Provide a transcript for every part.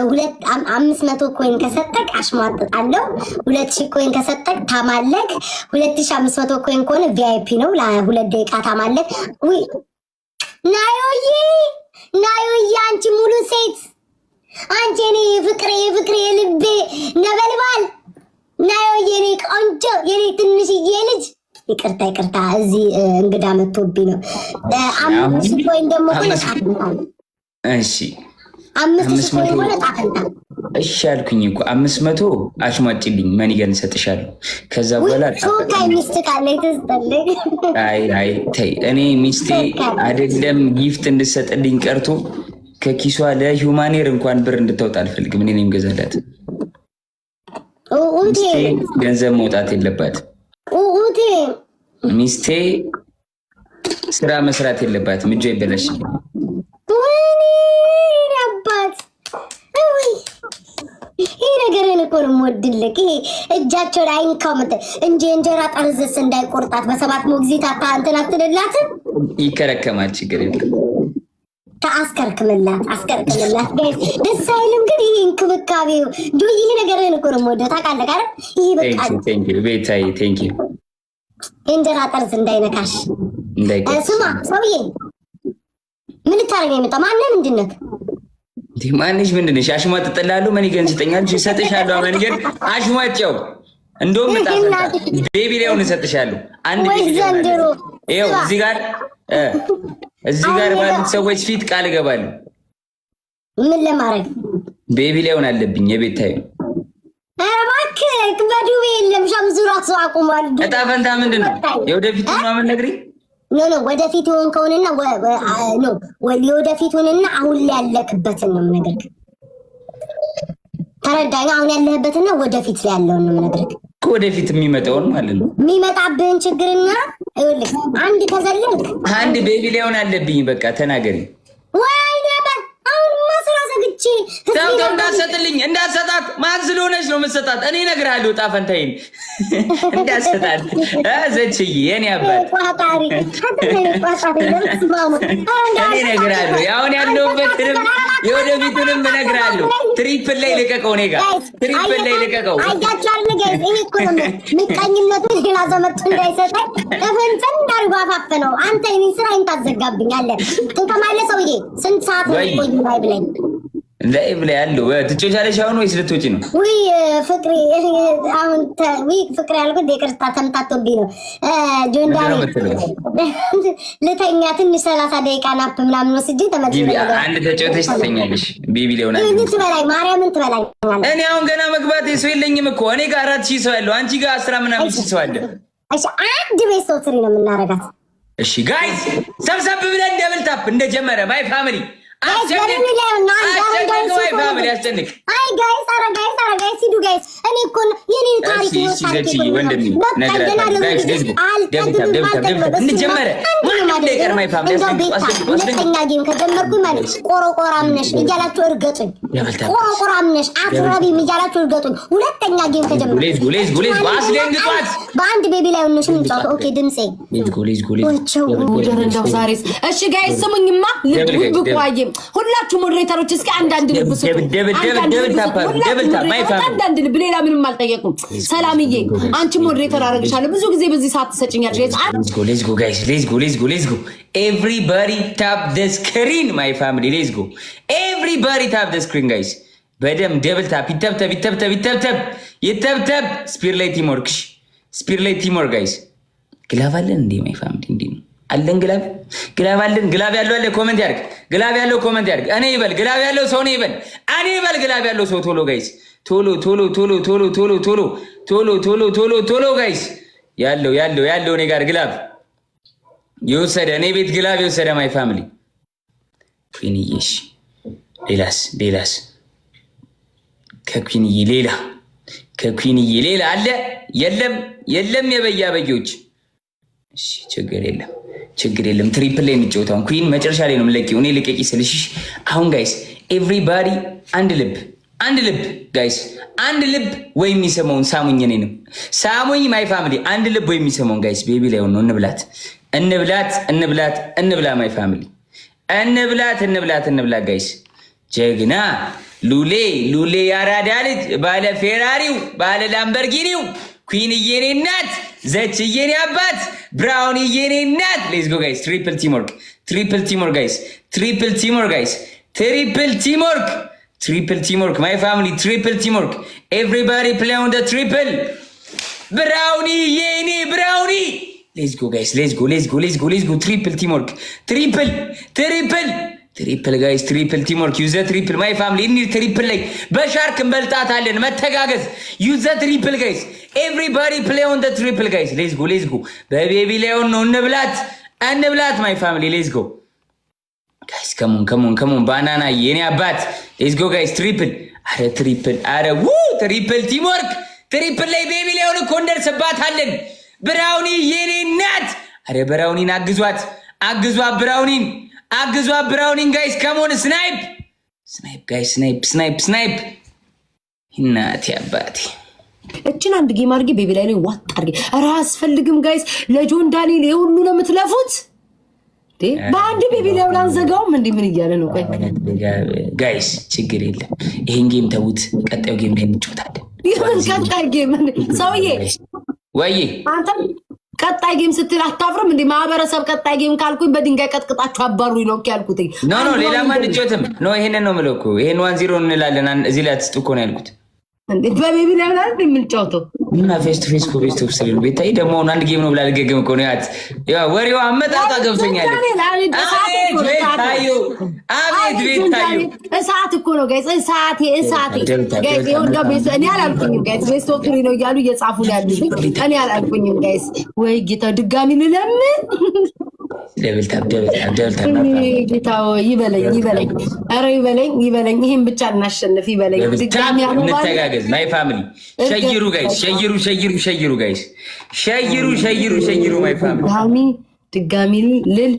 ሁለት 500 ኮይን ከሰጠክ አሽሟጥጣለሁ 2000 ኮይን ከሰጠክ ታማለክ 2500 ኮይን ከሆነ ቪአይፒ ነው ለ2 ደቂቃ ታማለክ ወይ ናዮዬ አንቺ ሙሉ ሴት አንቺ እኔ ፍቅሬ ልቤ ነበልባል ናዮዬ እኔ ቆንጆ የኔ ትንሽዬ ልጅ ይቅርታ እዚህ እንግዳ መጥቶብኝ ነው 500 ኮይን ደግሞ እሺ 500 ኮይን ወለ ታፈንታ እሺ አልኩኝ እኮ 500 አሽሟጭልኝ ማኒገን ሰጥሻለሁ ከዛ በኋላ ሶካይ ሚስት ካለ ተስተልኝ አይ ተይ እኔ ሚስቴ አይደለም ጊፍት እንድሰጥልኝ ቀርቶ ከኪሷ ለሂውማኔር እንኳን ብር እንድታወጣ አልፈልግም እኔ ነኝ ገዛላት ኡኡቴ ገንዘብ መውጣት የለባት ኡኡቴ ሚስቴ ስራ መስራት የለባትም እጇ ይበላሽ ይሄ ነገርን እኮ ነው የምወድልክ ይሄ እጃቸው ላይ እንካውምት እንጂ እንጀራ ጠርዝስ እንዳይቆርጣት በሰባት ሞግዚት እንትን አትልላትም ይከረከማል ችግር የለም አስከርክምላት ደስ አይልም ግን ይሄ እንክብካቤው ጆይ ይሄ ነገርን እኮ ነው የምወደው ታውቃለህ አይደል ይሄ በቃ ቴንክ ዩ እንጀራ ጠርዝ እንዳይነካሽ ስማ ሰውዬ ምን ልታረግ ነው የመጣው ማነው ምንድነው ማንሽ ምንድነሽ አሽሟጥ ጥላሉ ማኒገን ሲጠኛል ይሰጥሻለሁ ማኒገን አሽሟጭው እንደውም መጣፈታ ቤቢ ላይውን ይሰጥሻለሁ አንድ ቤቢ ዘንድሮ ይኸው እዚህ ጋር ባሉት ሰዎች ፊት ቃል እገባለሁ ምን ለማድረግ ቤቢ ላይውን አለብኝ የቤታዩ እባክህ በዱቤ የለም ሸምዙ ራሱ አቁሟል እጣ ፈንታ ምንድነው የወደፊት ነው ምን ነግሪ ኖ ወደፊት ሆን ከሆነና የወደፊት ሆነና አሁን ላይ ያለክበትን ነው የምነግርህ ተረዳኝ አሁን ያለህበትና ወደፊት ላይ ያለውን ነው የምነግርህ ወደፊት የሚመጣውን ማለት ነው የሚመጣብህን ችግርና ይኸውልህ አንድ ተዘለልክ አንድ ቤቢ ላይሆን አለብኝ በቃ ተናገሪ ወይ ነበር አሁን ማስራ ዘግቼ ተው እንዳሰጣት ማን ስለሆነች ነው የምትሰጣት እኔ እነግርሃለሁ እጣ ፈንታዬን እንዳሰጣት ዘችዬ የኔ አባት ቋጣሪ እኔ እነግርሃለሁ አሁን ያለሁበትንም የወደፊቱንም እነግርሃለሁ ትሪፕል ላይ ልቀቀው እኔ ጋር ትሪፕል ላይ ልቀቀው አያቻል ነገር ይሄ እኮ ነው ምቀኝነቱ ሌላ ዘመቱ እንዳይሰጠኝ ተፈንፈን እንዳርጓፋፈ ነው አንተ እኔ ስራዬን ታዘጋብኛለህ ተማለ ሰውዬ ስንት ሰዓት ነው ቆይ ብለኝ ላይቭ ላይ ያለው ትጮቻለሽ አሁን ወይስ ልትወጪ ነው? ወይ ፍቅሪ አሁን ፍቅሪ ያልኩት ይቅርታ ተምታቶብኝ ነው። ጆንዳሪ ልተኛ ትንሽ 30 ደቂቃ ናፕ ምናምን ወስጄ ተመልሼ አንድ ተጮተሽ ትተኛለሽ። ቤቢ ሊሆና ትበላኝ ማርያምን ትበላኝ። እኔ አሁን ገና መግባት ሰው የለኝም እኮ እኔ ጋር 4000 ሰው ያለው አንቺ ጋር 10 ምናምን ሰው አለ። እሺ አንድ ቤት ሰው ትሪ ነው የምናረጋት። እሺ ጋይስ ሰብሰብ ብለን ደብል ታፕ እንደጀመረ ማይ ፋሚሊ ቆረቆራምነሽ እያላችሁ እርገጡኝ ቆረቆራምነሽ አትረቢም እያላችሁ እርገጡኝ ሁለተኛ ጌም ከጀመርኩ በአንድ ቤቢ ላይ ሆነሽ እንጫወት ኦኬ ድምጼ እሺ ጋይስ ስሙኝማ ልብቁ ሁላችሁ ሞዴሬተሮች እስኪ አንዳንድ ልብ ስጡ አንዳንድ ልብ ሌላ ምንም አልጠየቁም ሰላምዬ አንቺ ሞዴሬተር አረግሻለሁ ብዙ ጊዜ በዚህ ሰዓት ተሰጭኛለሽ let's go guys let's go everybody tap the screen my family let's go everybody tap the screen guys በደም ደብል ታፕ ይተብተብ ስፒር ላይ ቲምወርክ guys ግላቭ አለን እንዴ my family እንዴ አለን ግላቭ አለን ግላቭ ያለው አለ ኮሜንት ያርግ ግላቭ ያለው ኮሜንት ያርግ እኔ ይበል ግላቭ ያለው ሰው ነው ይበል እኔ ይበል ግላቭ ያለው ሰው ቶሎ ጋይስ ቶሎ ጋይስ ያለው እኔ ጋር ግላቭ ይወሰደ እኔ ቤት ግላቭ ይወሰደ ማይ ፋሚሊ ኩኒዬሽ ሌላስ ከኩኒዬ ሌላ አለ የለም የበያበዮች እሺ ችግር የለም ትሪፕል ላይ እንጫወታው ኩዊን መጨረሻ ላይ ነው የምለቂው እኔ ልቀቂ ስልሽ አሁን ጋይስ ኤቭሪባዲ አንድ ልብ ጋይስ አንድ ልብ ወይ የሚሰማውን ሳሙኝ እኔንም ሳሙኝ ማይ ፋሚሊ አንድ ልብ ወይ የሚሰማውን ጋይስ ቤቢ ላይ ነው እንብላት ማይ ፋሚሊ እንብላት ጋይስ ጀግና ሉሌ ያራዳ ልጅ ባለ ፌራሪው ባለ ላምበርጊኒው ኩዊን የኔ እናት ዘች የኔ አባት ብራውን የኔ እናት ሌትስ ጎ ጋይስ ትሪፕል ቲምወርክ ጋይስ ትሪፕል ቲምወርክ ማይ ፋሚሊ ትሪፕል ቲምወርክ ኤቭሪባዲ ፕሌይ ኦን ዘ ትሪፕል ብራውኒ የኔ ብራውኒ ሌትስ ጎ ጋይስ ሌትስ ጎ ትሪፕል ቲምወርክ ትሪፕል ጋይስ ትሪፕል ቲምወርክ ዩዘ ትሪፕል ማይ ፋሚሊ እኒ ትሪፕል ላይ በሻርክ እንበልጣታለን መተጋገዝ ዩዘ ትሪፕል ጋይስ ኤቭሪባዲ ፕሌይ ኦን ዘ ትሪፕል ጋይስ ሌትስ ጎ በቤቢ ላይን ነው እንብላት ማይ ፋሚሊ ሌትስ ጎ ጋይስ ከሞን ባናና የኔ አባት ሌትስ ጎ ጋይስ ትሪፕል አረ ትሪፕል ቲምወርክ ትሪፕል ላይ ቤቢ ላይን እኮ እንደርስባታለን ብራውኒ የኔ እናት አረ ብራውኒን አግዟት ብራውኒን ጋይስ ከሞን ስናይፕ ጋይስ ስናይፕ እናቴ አባቴ እችን አንድ ጌም አድርጌ ቤቢ ላይ ዋጥ አድርጌ ኧረ አያስፈልግም ጋይስ ለጆን ዳንኤል የሁሉ ነው የምትለፉት በአንድ ቤቢ ላይ አንዘጋውም እንዴ ምን እያለ ነው ጋይስ ችግር የለም ይሄን ጌም ተውት ቀጣዩ ጌም ላይ እንጫወታለን ይሁን ቀጣይ ጌም ሰውዬ ወይ አንተ ቀጣይ ጌም ስትል አታፍርም እንዴ ማህበረሰብ ቀጣይ ጌም ካልኩኝ በድንጋይ ቀጥቅጣችሁ አባሩኝ ነው ያልኩት ኖ ሌላ ማን እንጫወትም ኖ ይሄንን ነው የምለው እኮ ይሄን 1-0 እንላለን እዚህ ላይ አትስጡ እኮ ነው ያልኩት በቤቢ ላይ ምናምን የምንጫወተው እና ፌስ ቱ ፌስ እኮ ቤስት ኦፍ ስሪ ቤታይ ደግሞ አሁን አንድ ጌም ነው ብላ ልገግም እኮ ነው ያው ወሬዋ አመጣጣ ገብቶኛል አቤት ቤታዩ እሳት እኮ ነው ጋይስ እሳቴ ጋይስ ይወንጋ ቤስ እኔ አላልኩኝም ጋይስ ቤስት ኦፍ ስሪ ነው እያሉ እየጻፉ ነው ያሉት እኔ አላልኩኝም ጋይስ ወይ ጌታ ድጋሚ ልለምን ደብልታብ ጌታው ይበለኝ ኧረ ይበለኝ ይሄን ብቻ እናሸንፍ ይበለኝ ድጋሚ እንተጋገዝ ማይ ፋሚሊ ሸይሩ ጋይስ ሸይሩ ማይ ፋሚሊ ድጋሚ ልል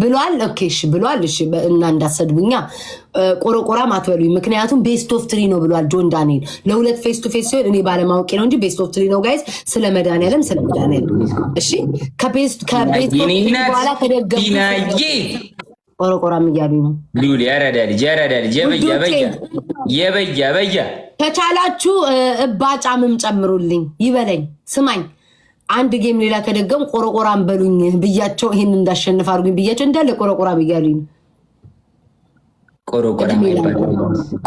ብሏል ኦኬ እሺ ብሏል እሺ እና እንዳሰድቡኛ ቆረቆራም አትበሉኝ ምክንያቱም ቤስት ኦፍ ትሪ ነው ብሏል ጆን ዳንኤል ለሁለት ፌስ ቱ ፌስ ሲሆን እኔ ባለማወቄ ነው እንጂ ቤስት ኦፍ ትሪ ነው ጋይስ ስለ መድኃኒዓለም እሺ ከቤስት በኋላ ተደገፉ ቆረቆራም እያሉኝ ነው ሉሊ ያራዳ ልጅ የበያ ከቻላችሁ እባጫምም ጨምሩልኝ ይበለኝ ስማኝ አንድ ጌም ሌላ ከደገም ቆረቆራም በሉኝ ብያቸው ይሄን እንዳሸንፍ አድርጉኝ ብያቸው እንዳለ ቆረቆራም እያሉኝ ቆረቆራም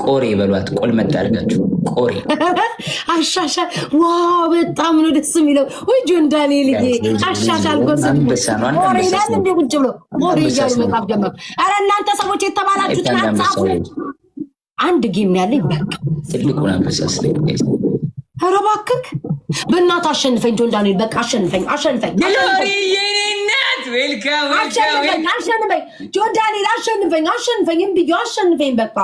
ቆሬ በሏት ቆል መጣርጋችሁ ቆሬ አሻሻ ዋው በጣም ነው ደስ የሚለው ወይ ጆን ዳንኤል አሻሻል ቆሬ ይላል እንደ ቁጭ ብሎ ቆሬ ይላል መጣፍ ጀመር አረ እናንተ ሰዎች የተባላችሁት አጻፉ አንድ ጌም ያለኝ በቃ ትልቁን አንበሳስ ላይ ኧረ እባክህ በእናትህ አሸንፈኝ ጆን ዳንኤል በቃ አሸንፈኝ ግሎሪ የኔ እናት ዌልካም አሸንፈኝ ጆን ዳንኤል አሸንፈኝ እምብዬ አሸንፈኝ በቃ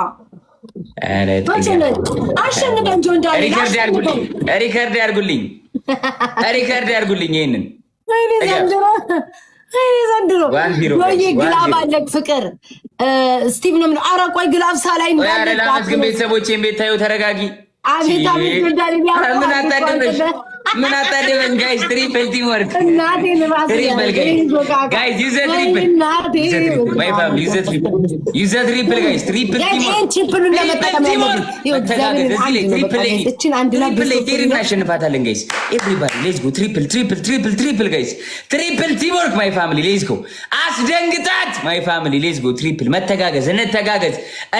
አሸንፈኝ ጆን ዳንኤል ሪከርድ ያርጉልኝ ይሄንን ዘንድሮ ወይ ግላብ አለቅ ፍቅር ስቲቭ ነው ምን ኧረ ቆይ ግላብ ሳላይ እንዳለ ቤተሰቦቼን ቤት ታዩ ተረጋጊ አቤት ጆን ዳንኤል ምን አታደበን ጋይስ ትሪፕል ቲምወርክ እናቴ ለራስ ጋይስ ዩዘ ትሪፕል ጋይስ ትሪፕል እናሸንፋታለን ጋይስ ኤቭሪባዲ ሌትስ ጎ ትሪፕል ጋይስ ትሪፕል ቲምወርክ ማይ ፋሚሊ ሌትስ ጎ አስደንግጣት ማይ ፋሚሊ ሌትስ ጎ ትሪፕል መተጋገዝ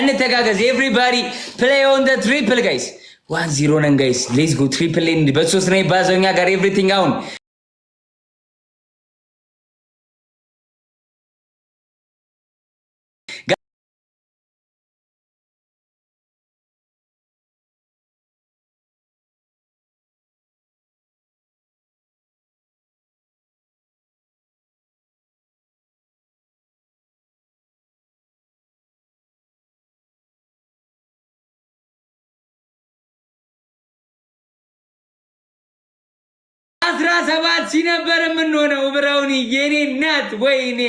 እንተጋገዝ ኤቭሪባዲ ፕሌይ ኦን ዘ ትሪፕል ጋይስ 1-0 ነን ጋይስ ሌትስ ጎ ትሪፕል ላይ በሶስት ነው ባዘኛ ጋር ኤቭሪቲንግ አሁን አስራ ሰባት ሲነበር የምንሆነው ብራውኒ የኔ እናት ወይኔ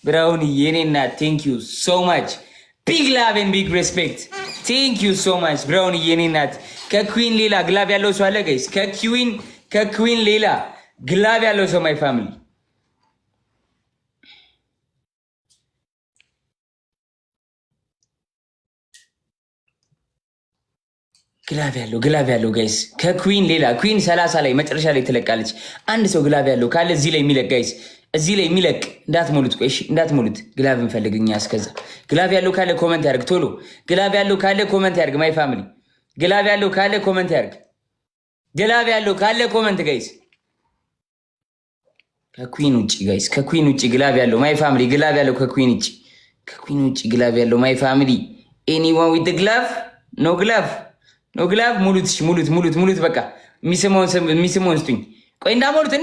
ብራውኒ የኔ እናት ቴንክ ዩ ሶ ማች ቢግ ላቭ ኤንድ ቢግ ሬስፔክት ቴንክ ዩ ሶ ማች ብራውኒ የኔ እናት ከኩዊን ሌላ ግላብ ያለው ሰው አለ ጋይስ ከኩዊን ሌላ ግላብ ያለው ሰው ማይ ፋሚሊ ግላቭ ያለው ጋይስ ከኩዊን ሌላ ኩዊን 30 ላይ መጨረሻ ላይ ትለቃለች። አንድ ሰው ግላቭ ያለው ካለ እዚህ ላይ የሚለቅ ጋይስ እዚህ ላይ የሚለቅ እንዳትሞሉት። ቆይ እሺ እንዳትሞሉት። ግላቭ እንፈልግኛ እስከዛ። ግላቭ ያለው ካለ ኮመንት ያርግ ቶሎ። ግላቭ ያለው ካለ ኮመንት ያርግ ማይ ፋሚሊ። ግላቭ ያለው ካለ ኮመንት ያርግ። ግላቭ ያለው ካለ ኮመንት ጋይስ። ከኩዊን ውጪ ጋይስ ከኩዊን ውጪ ግላቭ ያለው ማይ ፋሚሊ። ግላቭ ያለው ከኩዊን ውጪ ግላቭ ያለው ማይ ፋሚሊ። ኤኒዋን ዊዝ ግላቭ ኖ ግላቭ ሙሉት። በቃ የሚስመውን ስጡኝ። ቆይ እንዳሞሉት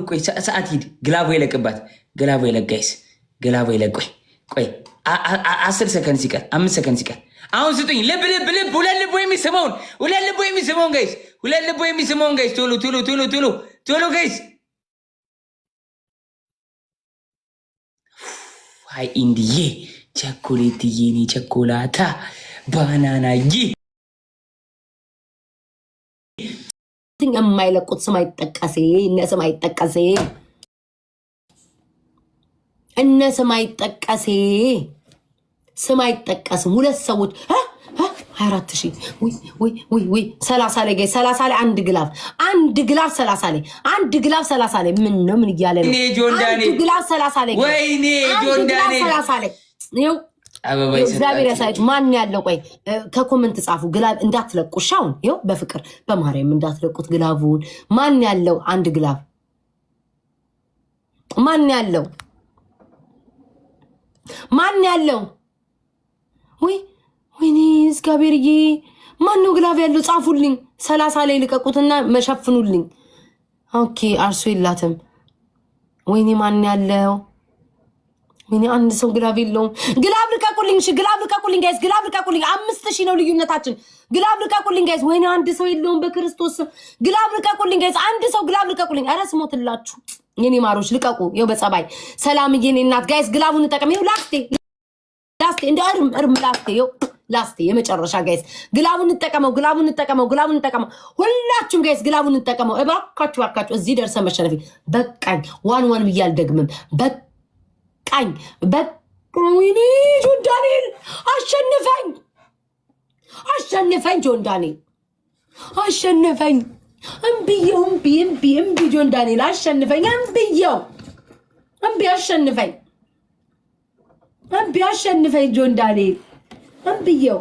ቆይ ሰዓት ሂድ። ግላቮ ይለቅባት። ግላቮ ይለቅ ጋይስ። ግላቮ ይለቅ። ቆይ 10 ሰከንድ ሲቀር 5 ሰከንድ ሲቀር አሁን ስጡኝ። ልብ ሁለት ልቦ የሚስመውን ጋይስ ቶሎ ጋይስ። አይ ኢንዲዬ ቸኮሌትዬ ኔ ቸኮላታ ባናናዬ የማይለቁት ስም አይጠቀሴ እነ ስም አይጠቀስም። ሁለት ሰዎች 24,000 ወይ 30 ላይ ጋይ 30 ላይ አንድ ግላፍ 30 ላይ ምን ነው ምን እያለ ነው? አንድ ግላፍ 30 ላይ ወይኔ ጆን ዳንኤል 30 ላይ ነው። እግዚአብሔር ያሳያችሁ። ማን ያለው? ቆይ ከኮመንት ጻፉ። ግላብ እንዳትለቁ ሻውን ይኸው በፍቅር በማርያም እንዳትለቁት ግላቡን። ማን ያለው? አንድ ግላብ ማን ያለው? ወይኔ እግዚአብሔርዬ ማን ነው ግላብ ያለው? ጻፉልኝ። 30 ላይ ልቀቁትና መሸፍኑልኝ። ኦኬ አርሶ የላትም። ወይኔ ማን ያለው? ወይኔ አንድ ሰው ግላብ የለውም። ግላብ ልቀቁልኝ። እሺ ግላብ ልቀቁልኝ ጋይስ፣ ግላብ ልቀቁልኝ። 5,000 ነው ልዩነታችን። ግላብ ልቀቁልኝ ጋይስ። ወይኔ አንድ ሰው የለውም። በክርስቶስ ግላብ ልቀቁልኝ ጋይስ። አንድ ሰው ግላብ ልቀቁልኝ። ኧረ ስሞትላችሁ የኔ ማሮች ልቀቁ። ይኸው በጸባይ ሰላምዬ የኔ እናት ጋይስ ግላቡን እንጠቀም። ይኸው ላስቴ እንደ እርም ላስቴ ይኸው ላስቴ የመጨረሻ ጋይስ ግላቡን እንጠቀመው። ሁላችሁም ጋይስ ግላቡን እንጠቀመው እባካችሁ። እዚህ ደርሰን መሸነፊ በቃኝ። ዋን ብዬ አልደግምም። በቃኝ። ወይኔ ጆን ዳንኤል አሸንፈኝ። ጆን ዳንኤል አሸንፈኝ። እምቢየው እምቢ ጆን ዳንኤል አሸንፈኝ። አሸንፈኝ ጆን ዳንኤል እምቢየው።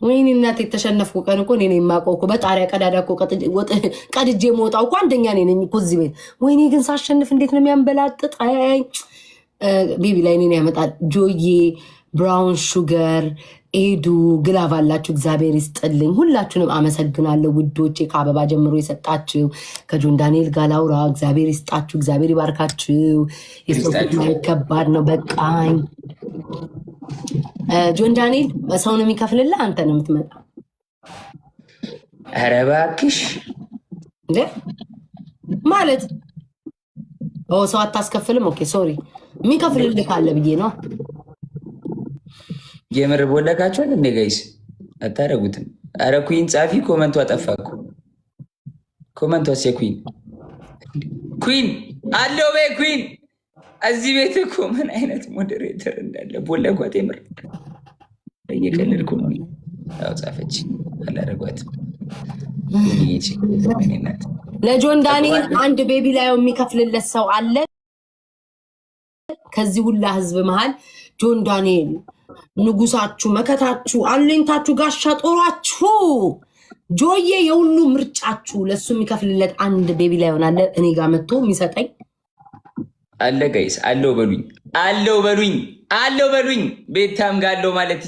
ወይኔ እናቴ የተሸነፍኩ ቀን እኮ እኔ ነኝ የማውቀው እኮ በጣሪያ ቀዳዳ እኮ ቀድጄ መውጣው እኮ አንደኛ ነኝ እኮ እዚህ ቤት። ወይኔ ግን ሳሸንፍ እንዴት ነው የሚያንበላጥጥ። ቤቢ ላይ እኔን ያመጣል። ጆዬ ብራውን ሹገር ኤዱ ግላቭ አላችሁ። እግዚአብሔር ይስጥልኝ። ሁላችሁንም አመሰግናለሁ ውዶቼ። ከአበባ ጀምሮ የሰጣችሁ ከጆን ዳንኤል ጋር ላውራ። እግዚአብሔር ይስጣችሁ። እግዚአብሔር ይባርካችሁ። የሰው ከባድ ነው። በቃኝ። ጆን ዳንኤል ሰው ነው የሚከፍልልህ? አንተ ነው የምትመጣ? ኧረ እባክሽ ማለት ሰው አታስከፍልም? ኦኬ ሶሪ። የሚከፍልልህ ካለ ብዬ ነው። የምር ቦለካችኋል እንዴ ጋይስ? አታረጉትም? ኧረ ኩዊን ጻፊ ኮመንቷ ጠፋኩ። ኮመንቷ ኩዊን አለው በይ ኩዊን። እዚህ ቤት እኮ ምን አይነት ሞዴሬተር እንዳለ ቦለኳት። የምር እየቀለድኩ ነው። ያው ጻፈች አላረጓትም። ለጆን ዳንኤል አንድ ቤቢ ላይ የሚከፍልለት ሰው አለ? ከዚህ ሁላ ህዝብ መሃል ጆን ዳንኤል ንጉሳችሁ፣ መከታችሁ፣ አለኝታችሁ፣ ጋሻ ጦሯችሁ ጆዬ የሁሉ ምርጫችሁ ለሱ የሚከፍልለት አንድ ቤቢ ላይ ሆናለ። እኔ ጋር መጥቶ የሚሰጠኝ አለ ጋይስ። አለው በሉኝ። ቤታም ጋለው ማለት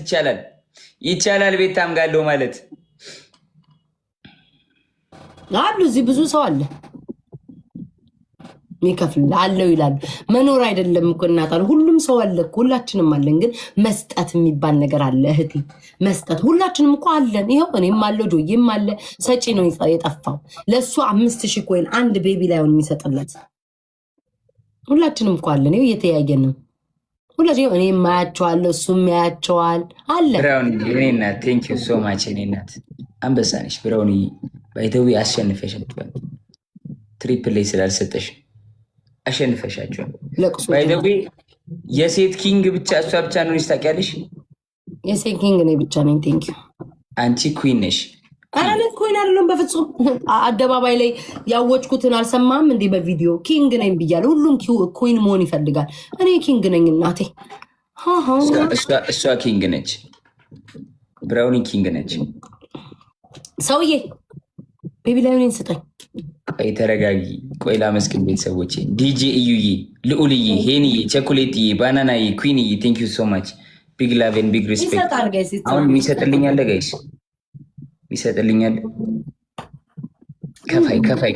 ይቻላል። ቤታም ጋለው ማለት አሉ። እዚህ ብዙ ሰው አለ ሚከፍል አለው ይላሉ። መኖር አይደለም እኮ እናታን ሁሉም ሰው አለ እኮ ሁላችንም አለን። ግን መስጠት የሚባል ነገር አለ እህቴ፣ መስጠት ሁላችንም እኮ አለን። ይኸው እኔም አለው ጆዬም አለ። ሰጪ ነው የጠፋው። ለእሱ 5,000 ኮይን አንድ ቤቢ ላይ ሆን የሚሰጥለት ሁላችንም እኮ አለን። ይኸው እየተያየን ነው ሁላችን። እኔ ማያቸዋለሁ እሱም ያያቸዋል አለ። ብራውኒ እኔ እናት ቴንክ ዩ ሶ ማች። እኔ እናት አንበሳ ነሽ ብራውኒ። ባይተዊ አሸንፈሻቸዋል። ትሪፕል ላይ ስላልሰጠሽ አሸንፈሻቸዋል። ባይተዊ የሴት ኪንግ ብቻ እሷ ብቻ ነው ታውቂያለሽ? የሴት ኪንግ ነኝ ብቻ ነኝ። ቴንክ ዩ። አንቺ ኩዊን ነሽ። አረ ኮይን አይደለም በፍጹም። አደባባይ ላይ ያወጭኩትን አልሰማም እንዴ? በቪዲዮ ኪንግ ነኝ ብያለሁ። ሁሉም ኩዊን መሆን ይፈልጋል። እኔ ኪንግ ነኝ እናቴ። እሷ ኪንግ ነች። ብራውኒ ኪንግ ነች። ሰውዬ ቤቢ ላዩኔን ስጠኝ። ቆይ ተረጋጊ። ቆይ ላመስግን ቤተሰቦቼ። ዲጄ እዩዬ፣ ልዑልዬ፣ ሄንዬ፣ ቸኮሌትዬ፣ ባናናዬ፣ ኩዊንዬ ቴንክ ዩ ሶ ማች ቢግ ላቭ ኤንድ ቢግ ሪስፔክት። አሁን የሚሰጥልኛለ ጋይስ ይሰጥልኛል። ከፋይ